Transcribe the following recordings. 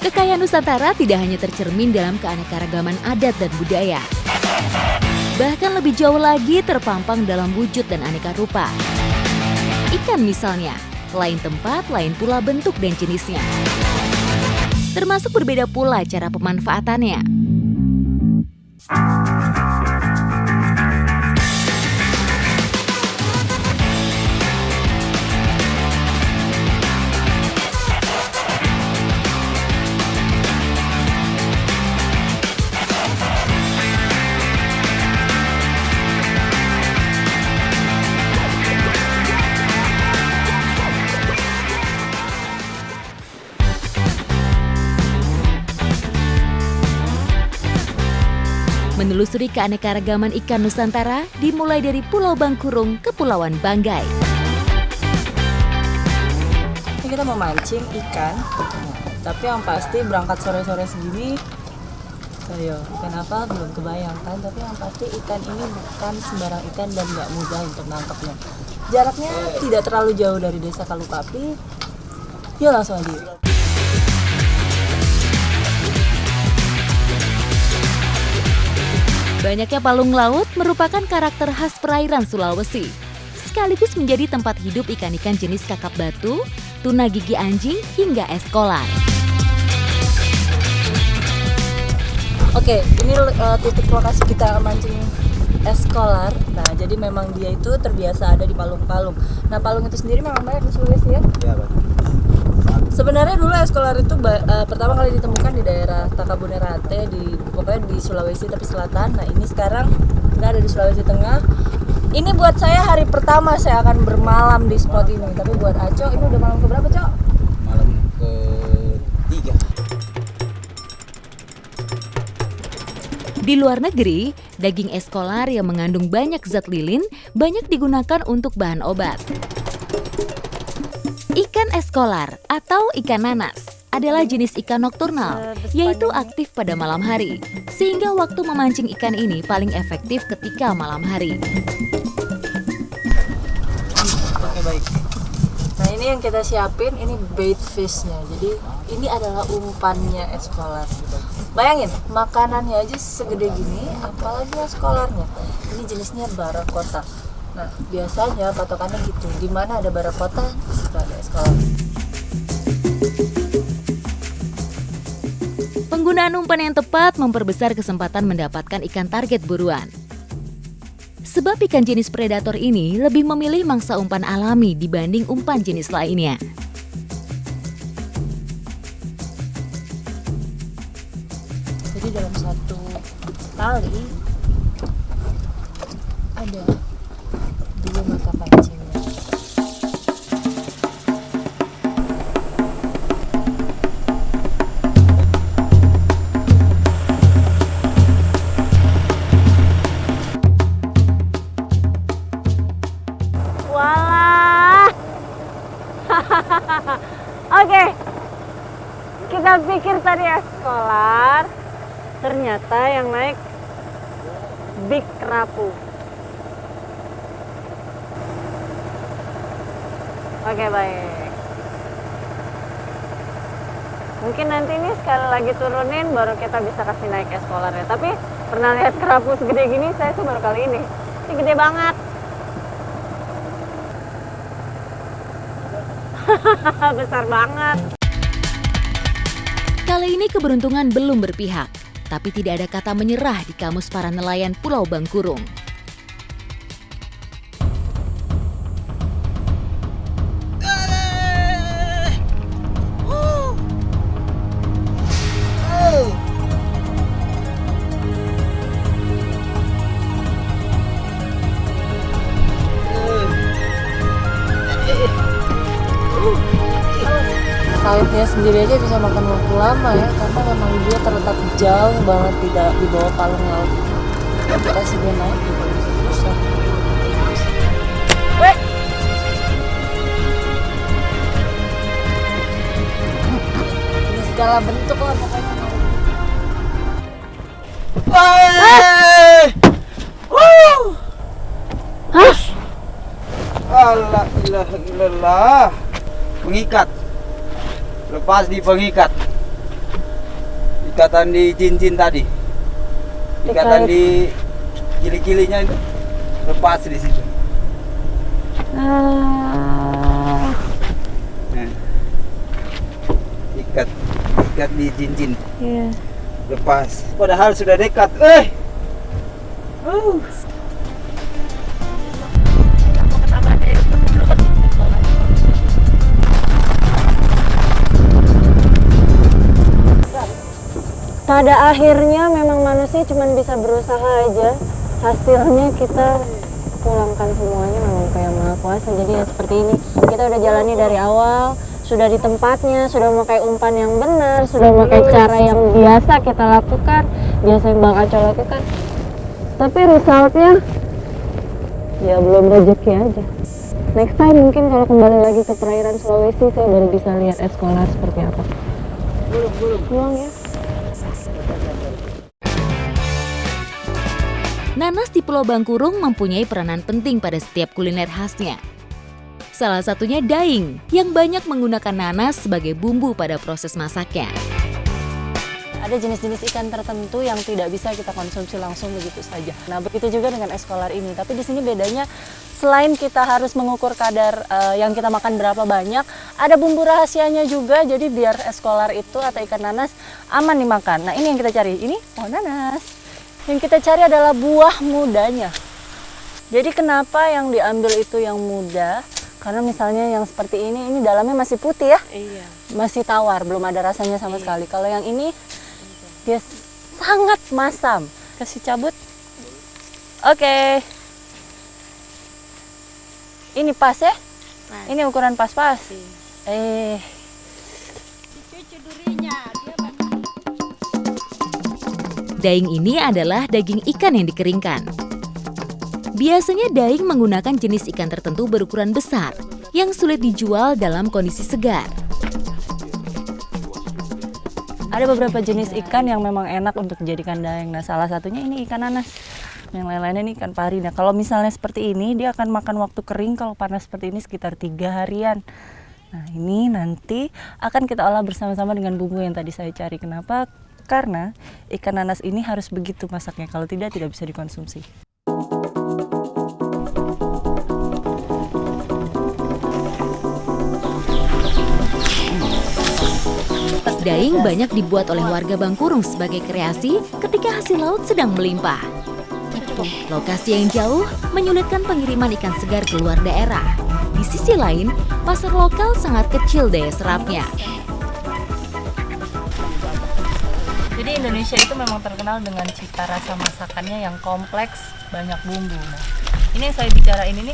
Kekayaan Nusantara tidak hanya tercermin dalam keanekaragaman adat dan budaya. Bahkan lebih jauh lagi terpampang dalam wujud dan aneka rupa. Ikan misalnya, lain tempat, lain pula bentuk dan jenisnya. Termasuk berbeda pula cara pemanfaatannya. Menelusuri keanekaragaman ikan Nusantara dimulai dari Pulau Bangkurung, Kepulauan Banggai. Ini kita mau mancing ikan, tapi yang pasti berangkat sore-sore segini, ayo, ikan apa belum kebayangkan, tapi yang pasti ikan ini bukan sembarang ikan dan nggak mudah untuk nangkapnya. Jaraknya tidak terlalu jauh dari Desa Kalukapi, yuk langsung aja. Banyaknya palung laut merupakan karakter khas perairan Sulawesi, sekaligus menjadi tempat hidup ikan-ikan jenis kakap batu, tuna gigi anjing, hingga eskolar. Oke, ini titik lokasi kita mancing eskolar. Nah, jadi memang dia itu terbiasa ada di palung-palung. Nah, palung itu sendiri memang banyak di Sulawesi ya? Iya, Pak. Sebenarnya dulu eskolar itu pertama kali ditemukan di daerah Takabonerate, pokoknya di Sulawesi tapi selatan. Nah, ini sekarang kita ada di Sulawesi Tengah. Ini buat saya hari pertama saya akan bermalam di spot ini. Tapi buat Aco, ini udah malam keberapa, Cok? Malam ketiga. Di luar negeri, daging eskolar yang mengandung banyak zat lilin banyak digunakan untuk bahan obat. Ikan eskolar atau ikan nanas adalah jenis ikan nokturnal, yaitu aktif pada malam hari, sehingga waktu memancing ikan ini paling efektif ketika malam hari. Oke, baik. Nah, ini yang kita siapin, ini bait fish-nya. Jadi ini adalah umpannya eskolar. Bayangin, makanannya aja segede gini, apalagi eskolarnya. Ini jenisnya barakota. Nah, biasanya patokannya gitu, di mana ada barakota, ada eskolar. Penggunaan umpan yang tepat memperbesar kesempatan mendapatkan ikan target buruan. Sebab ikan jenis predator ini lebih memilih mangsa umpan alami dibanding umpan jenis lainnya. Jadi dalam satu tali ada 2 mata pancingnya. Walah. Oke. Kita pikir tadi eskolar, ternyata yang naik big kerapu. Oke, baik. Mungkin nanti ini sekali lagi turunin baru kita bisa kasih naik eskolarnya. Tapi pernah lihat kerapu segede gini saya tuh baru kali ini. Ini gede banget. Besar banget. Kali ini keberuntungan belum berpihak, tapi tidak ada kata menyerah di kamus para nelayan Pulau Bangkurung. Sayapnya sendiri aja bisa makan waktu lama ya, karena memang dia terletak jauh banget di bawah palung laut. Kita kasih dia naik juga bisa susah. Weh! Ini segala bentuk lah pokoknya. Allah ilaha illallah. Mengikat. Lepas di pengikat. ikatan di cincin tadi, ikatan di kili-kilinya itu lepas di situ. Ah, Nah, ikat di cincin, iya. lepas. Padahal sudah dekat. Pada akhirnya memang manusia cuma bisa berusaha aja. Hasilnya kita pulangkan semuanya memang kayak Maha Kuasa. Jadi ya seperti ini. Kita udah jalani dari awal, sudah di tempatnya, sudah memakai umpan yang benar, sudah memakai cara yang biasa kita lakukan, biasa yang Bang Aco lakukan. Tapi resultnya ya belum rezeki aja. Next time mungkin kalau kembali lagi ke perairan Sulawesi, saya baru bisa lihat Eskolar seperti apa. Belum ya. Nanas di Pulau Bangkurung mempunyai peranan penting pada setiap kuliner khasnya. Salah satunya daing, yang banyak menggunakan nanas sebagai bumbu pada proses masaknya. Ada jenis-jenis ikan tertentu yang tidak bisa kita konsumsi langsung begitu saja. Nah, begitu juga dengan Eskolar ini. Tapi di sini bedanya, selain kita harus mengukur kadar yang kita makan berapa banyak, ada bumbu rahasianya juga. Jadi biar Eskolar itu atau ikan nanas aman dimakan. Nah, ini yang kita cari. Ini pohon nanas. Yang kita cari adalah buah mudanya. Jadi kenapa yang diambil itu yang muda? Karena misalnya yang seperti ini dalamnya masih putih ya? Iya. Masih tawar, belum ada rasanya sama sekali. Kalau yang ini, dia sangat masam. Kasih cabut. Oke. Ini pas ya? Pas. Ini ukuran pas-pas? Daing ini adalah daging ikan yang dikeringkan. Biasanya daing menggunakan jenis ikan tertentu berukuran besar yang sulit dijual dalam kondisi segar. Ada beberapa jenis ikan yang memang enak untuk dijadikan daing. Nah, salah satunya ini ikan nanas. Yang lain-lainnya ini ikan pari. Nah, kalau misalnya seperti ini, dia akan makan waktu kering kalau panas seperti ini sekitar 3 harian. Nah, ini nanti akan kita olah bersama-sama dengan bumbu yang tadi saya cari. Kenapa? Karena ikan nanas ini harus begitu masaknya. Kalau tidak bisa dikonsumsi. Daing banyak dibuat oleh warga Bangkurung sebagai kreasi ketika hasil laut sedang melimpah. Lokasi yang jauh menyulitkan pengiriman ikan segar ke luar daerah. Di sisi lain, pasar lokal sangat kecil daya serapnya. Jadi Indonesia itu memang terkenal dengan cita rasa masakannya yang kompleks, banyak bumbu. Nah, ini yang saya bicarain ini,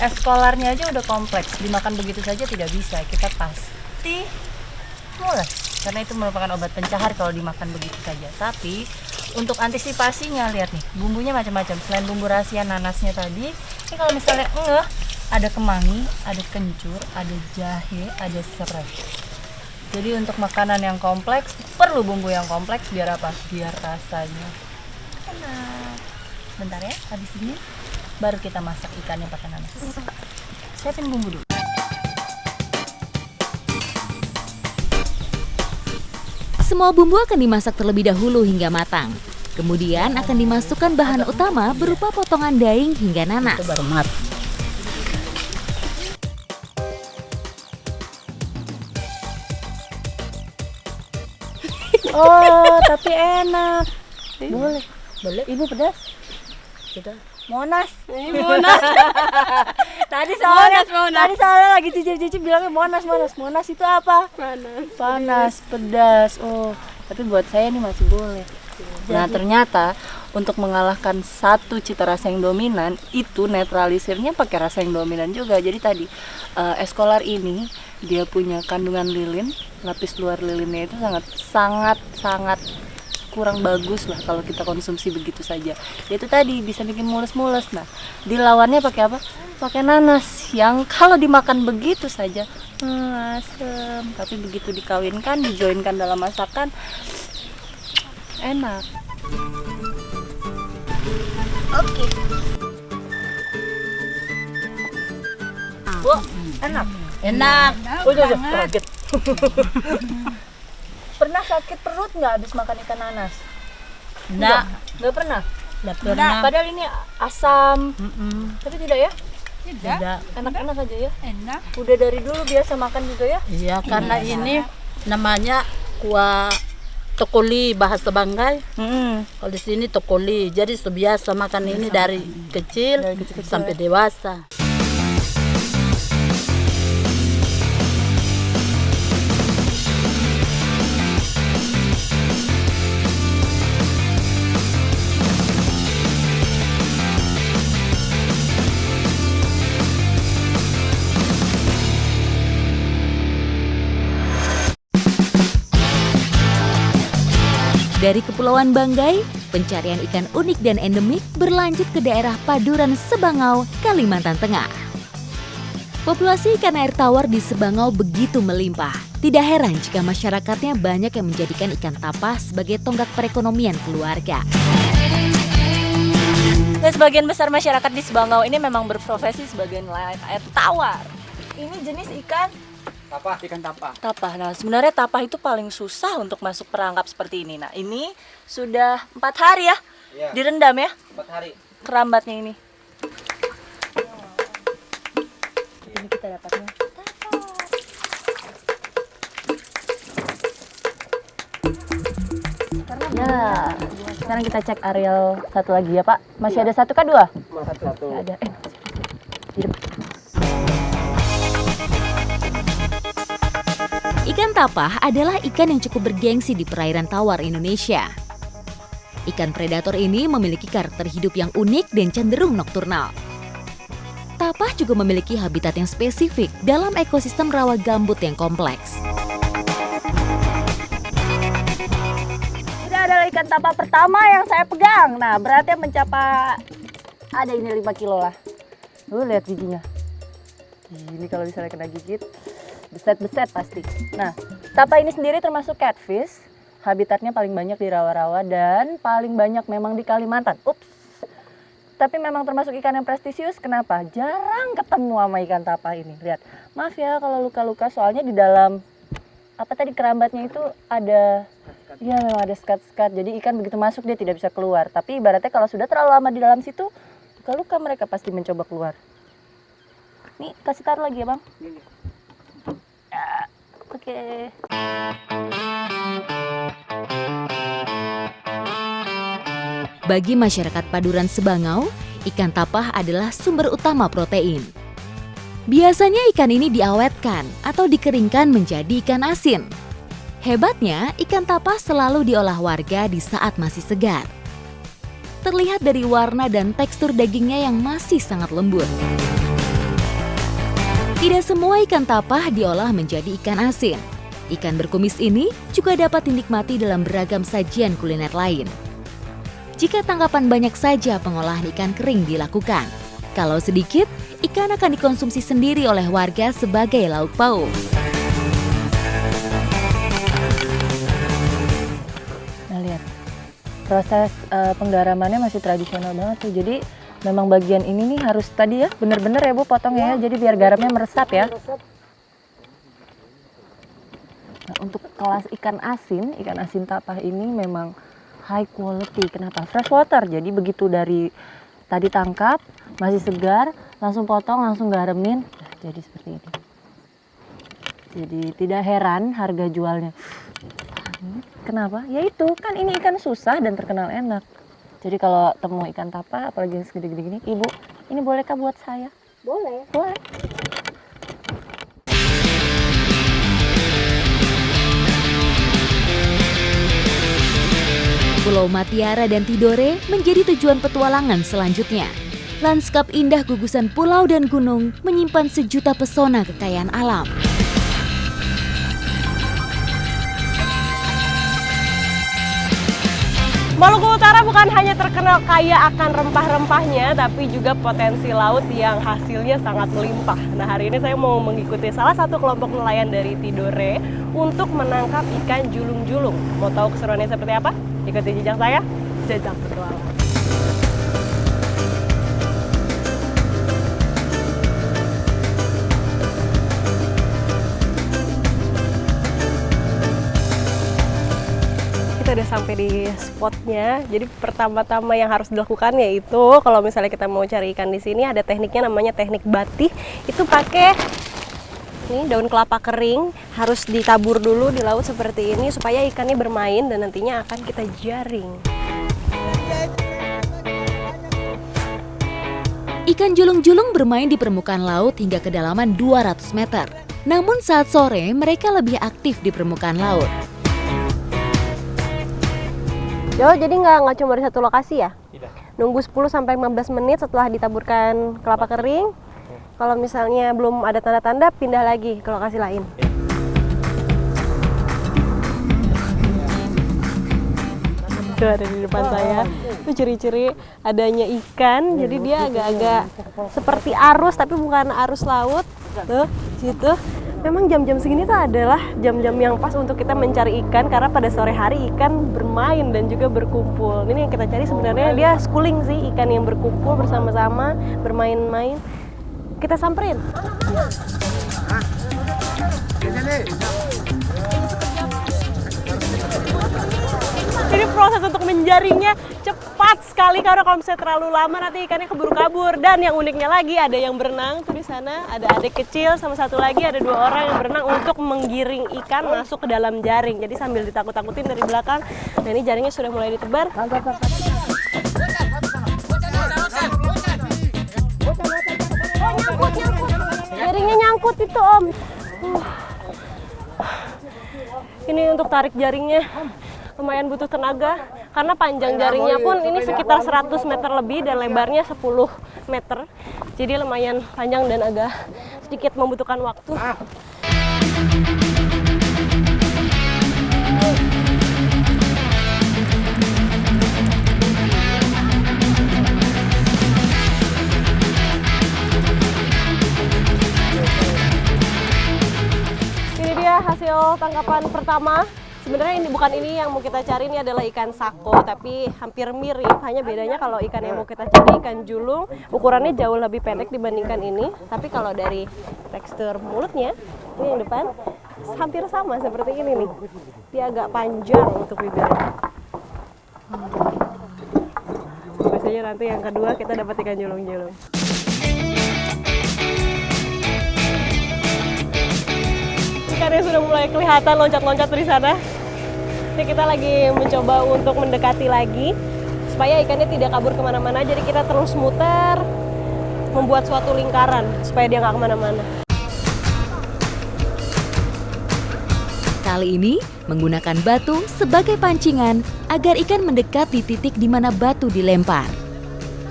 Eskolarnya aja udah kompleks, dimakan begitu saja tidak bisa. Kita pasti mulai, karena itu merupakan obat pencahar kalau dimakan begitu saja. Tapi untuk antisipasinya, lihat nih, bumbunya macam-macam. Selain bumbu rahasia nanasnya tadi, ini kalau misalnya ada kemangi, ada kencur, ada jahe, ada serai. Jadi untuk makanan yang kompleks, perlu bumbu yang kompleks biar apa? Biar rasanya enak. Bentar ya, habis ini baru kita masak ikannya pakai nanas. Siapin bumbu dulu. Semua bumbu akan dimasak terlebih dahulu hingga matang. Kemudian akan dimasukkan bahan utama berupa potongan daing hingga nanas. Itu baru mat. Oh, tapi enak. Boleh. Ibu pedas? Pedas. Monas. Monas. Tadi soalnya lagi cicip-cicip bilangnya Monas. Monas itu apa? Panas, pedas. Oh, tapi buat saya ini masih boleh. Nah, ternyata untuk mengalahkan satu cita rasa yang dominan, itu netralisirnya pakai rasa yang dominan juga. Jadi tadi Eskolar ini dia punya kandungan lilin, lapis luar lilinnya itu sangat kurang bagus lah kalau kita konsumsi begitu saja. Itu tadi bisa bikin mules-mules. Nah, dilawannya pakai apa? Pakai nanas yang kalau dimakan begitu saja asem, tapi begitu dikawinkan, dijoinkan dalam masakan enak. Oke. Wah, enak. Enak. Kaget. Pernah sakit perut nggak habis makan ikan nanas? Nggak pernah. Nggak pernah. Padahal ini asam, tapi tidak ya? Tidak. Enak-enak aja ya? Enak. Udah dari dulu biasa makan juga ya? Iya, karena ini namanya kuah tokoli bahasa Banggai. Kalau di sini tokoli, jadi biasa makan ini dari kecil sampai dewasa. Dari Kepulauan Banggai, pencarian ikan unik dan endemik berlanjut ke daerah Paduran Sebangau, Kalimantan Tengah. Populasi ikan air tawar di Sebangau begitu melimpah. Tidak heran jika masyarakatnya banyak yang menjadikan ikan tapah sebagai tonggak perekonomian keluarga. Dan sebagian besar masyarakat di Sebangau ini memang berprofesi sebagai nelayan air tawar. Ini jenis ikan Tapah, ikan tapah. tapah. Nah, sebenarnya tapah itu paling susah untuk masuk perangkap seperti ini. Nah, ini sudah 4 hari ya, Iya. direndam ya, 4 hari. kerambatnya ini. Ini kita dapatnya. Ya, sekarang kita cek areal satu lagi ya Pak. Masih ada satu kah dua? Satu. Ya, ada. Di depan. Ikan tapah adalah ikan yang cukup bergengsi di perairan tawar Indonesia. Ikan predator ini memiliki karakter hidup yang unik dan cenderung nokturnal. Tapah juga memiliki habitat yang spesifik dalam ekosistem rawa gambut yang kompleks. Ini adalah ikan tapah pertama yang saya pegang. Nah, beratnya mencapai ada ini 5 kilo lah. Lihat giginya. Ini kalau misalnya kena gigit, beset-beset pasti. Nah, tapah ini sendiri termasuk catfish. Habitatnya paling banyak di rawa-rawa dan paling banyak memang di Kalimantan. Ups. Tapi memang termasuk ikan yang prestisius. Kenapa? Jarang ketemu sama ikan tapah ini. Lihat. Maaf ya kalau luka-luka, soalnya di dalam kerambatnya itu ada, ya memang ada sekat-sekat. Jadi ikan begitu masuk dia tidak bisa keluar. Tapi ibaratnya kalau sudah terlalu lama di dalam situ, luka-luka mereka pasti mencoba keluar. Nih, kasih taruh lagi ya Bang. Ya, oke. Bagi masyarakat Paduran Sebangau, ikan tapah adalah sumber utama protein. Biasanya ikan ini diawetkan atau dikeringkan menjadi ikan asin. Hebatnya, ikan tapah selalu diolah warga di saat masih segar. Terlihat dari warna dan tekstur dagingnya yang masih sangat lembut. Tidak semua ikan tapah diolah menjadi ikan asin. Ikan berkumis ini juga dapat dinikmati dalam beragam sajian kuliner lain. Jika tangkapan banyak saja pengolahan ikan kering dilakukan. Kalau sedikit, ikan akan dikonsumsi sendiri oleh warga sebagai lauk pauk. Nah lihat, proses penggaramannya masih tradisional banget tuh. Jadi memang bagian ini nih harus tadi ya, bener-bener ya Bu potongnya ya. Jadi biar garamnya meresap ya. Nah, untuk kelas ikan asin tapah ini memang high quality. Kenapa? Fresh water. Jadi begitu dari tadi tangkap, masih segar, langsung potong, langsung garemin. Nah, jadi seperti ini. Jadi tidak heran harga jualnya. Kenapa? Ya itu, kan ini ikan susah dan terkenal enak. Jadi kalau temu ikan tapah, apalagi yang segede-gede gini, Ibu, ini bolehkah buat saya? Boleh. Boleh. Pulau Matiara dan Tidore menjadi tujuan petualangan selanjutnya. Lanskap indah gugusan pulau dan gunung menyimpan sejuta pesona kekayaan alam. Maluku Utara bukan hanya terkenal kaya akan rempah-rempahnya, tapi juga potensi laut yang hasilnya sangat melimpah. Nah, hari ini saya mau mengikuti salah satu kelompok nelayan dari Tidore untuk menangkap ikan julung-julung. Mau tahu keseruannya seperti apa? Ikuti jejak saya, jejak petualang. sampai di spotnya. Jadi pertama-tama yang harus dilakukan yaitu kalau misalnya kita mau cari ikan di sini ada tekniknya namanya teknik batih. Itu pakai ini daun kelapa kering, harus ditabur dulu di laut seperti ini supaya ikannya bermain dan nantinya akan kita jaring. Ikan julung-julung bermain di permukaan laut hingga kedalaman 200 meter. Namun saat sore mereka lebih aktif di permukaan laut. Jo, jadi nggak cuma di satu lokasi ya? Tidak. Nunggu 10-15 menit setelah ditaburkan kelapa kering. Kalau misalnya belum ada tanda-tanda, pindah lagi ke lokasi lain. Tuh ada di depan saya. Itu ciri-ciri adanya ikan. Jadi dia agak-agak seperti arus, tapi bukan arus laut. Tuh, situ. Memang jam-jam segini tuh adalah jam-jam yang pas untuk kita mencari ikan, karena pada sore hari ikan bermain dan juga berkumpul. Ini yang kita cari sebenarnya, dia schooling sih, ikan yang berkumpul bersama-sama, bermain-main. Kita samperin. Ini proses untuk menjaringnya cepat sekali, karena kalau misalnya terlalu lama nanti ikannya keburu kabur. Dan yang uniknya lagi ada yang berenang tuh di sana, ada adik kecil sama satu lagi ada 2 orang yang berenang untuk menggiring ikan masuk ke dalam jaring. Jadi sambil ditakut-takutin dari belakang. Nah ini jaringnya sudah mulai ditebar. Jaringnya nyangkut itu Om. Ini untuk tarik jaringnya lumayan butuh tenaga, karena panjang jaringnya pun ini sekitar 100 meter lebih dan lebarnya 10 meter. Jadi lumayan panjang dan agak sedikit membutuhkan waktu. Ini dia hasil tangkapan pertama. Sebenarnya ini bukan ini yang mau kita cari, ini adalah ikan sako, tapi hampir mirip. Hanya bedanya kalau ikan yang mau kita cari ikan julung, ukurannya jauh lebih pendek dibandingkan ini. Tapi kalau dari tekstur mulutnya, ini yang depan, hampir sama seperti ini nih. Dia agak panjang untuk bibirnya. Biasanya nanti yang kedua kita dapat ikan julung-julung. Ikannya sudah mulai kelihatan loncat-loncat dari sana. Ini kita lagi mencoba untuk mendekati lagi supaya ikannya tidak kabur kemana-mana. Jadi kita terus muter, membuat suatu lingkaran supaya dia nggak kemana-mana. Kali ini menggunakan batu sebagai pancingan agar ikan mendekat di titik di mana batu dilempar.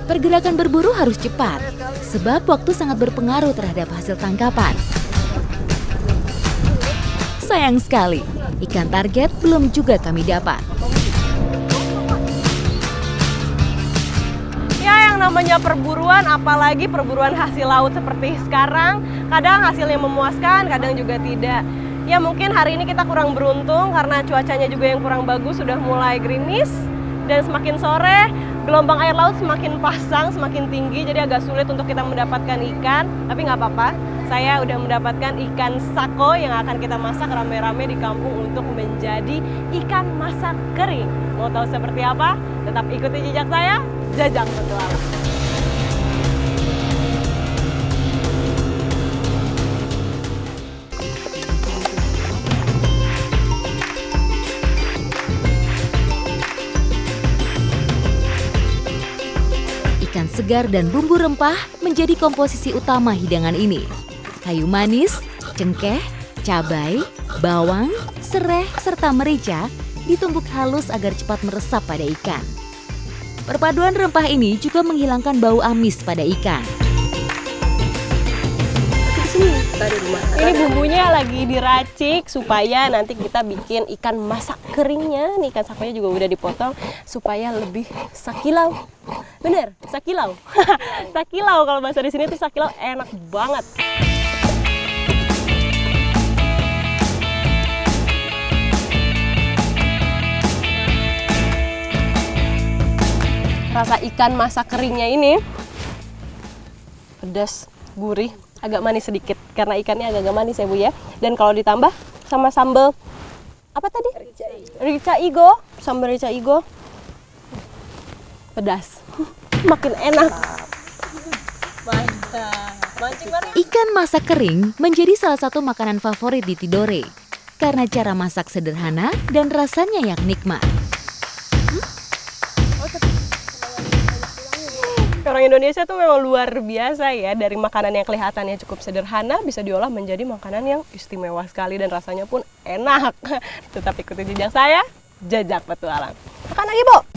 Pergerakan berburu harus cepat, sebab waktu sangat berpengaruh terhadap hasil tangkapan. Sayang sekali, ikan target belum juga kami dapat. Ya, yang namanya perburuan, apalagi perburuan hasil laut seperti sekarang, kadang hasilnya memuaskan, kadang juga tidak. Ya mungkin hari ini kita kurang beruntung karena cuacanya juga yang kurang bagus, sudah mulai gerimis. Dan semakin sore, gelombang air laut semakin pasang, semakin tinggi, jadi agak sulit untuk kita mendapatkan ikan. Tapi nggak apa-apa, saya udah mendapatkan ikan sako yang akan kita masak rame-rame di kampung untuk menjadi ikan masak kering. Mau tahu seperti apa? Tetap ikuti jejak saya, Jajang Petualang. Ikan segar dan bumbu rempah menjadi komposisi utama hidangan ini. Kayu manis, cengkeh, cabai, bawang, sereh, serta merica ditumbuk halus agar cepat meresap pada ikan. Perpaduan rempah ini juga menghilangkan bau amis pada ikan. Ini bumbunya lagi diracik supaya nanti kita bikin ikan masak keringnya. Nih ikan sakonya juga udah dipotong supaya lebih sakilau. Bener, sakilau. Sakilau kalau bahasa di sini tuh sakilau, enak banget. Rasa ikan masak keringnya ini pedas, gurih, agak manis sedikit karena ikannya agak manis ya Bu ya. Dan kalau ditambah sama sambal apa tadi? Rica igo, sambal rica igo. Pedas. Makin enak. Ikan masak kering menjadi salah satu makanan favorit di Tidore karena cara masak sederhana dan rasanya yang nikmat. Orang Indonesia tuh memang luar biasa ya, dari makanan yang kelihatannya cukup sederhana bisa diolah menjadi makanan yang istimewa sekali dan rasanya pun enak. Tetap ikuti jejak saya, Jejak Petualang. Makan lagi, Bu.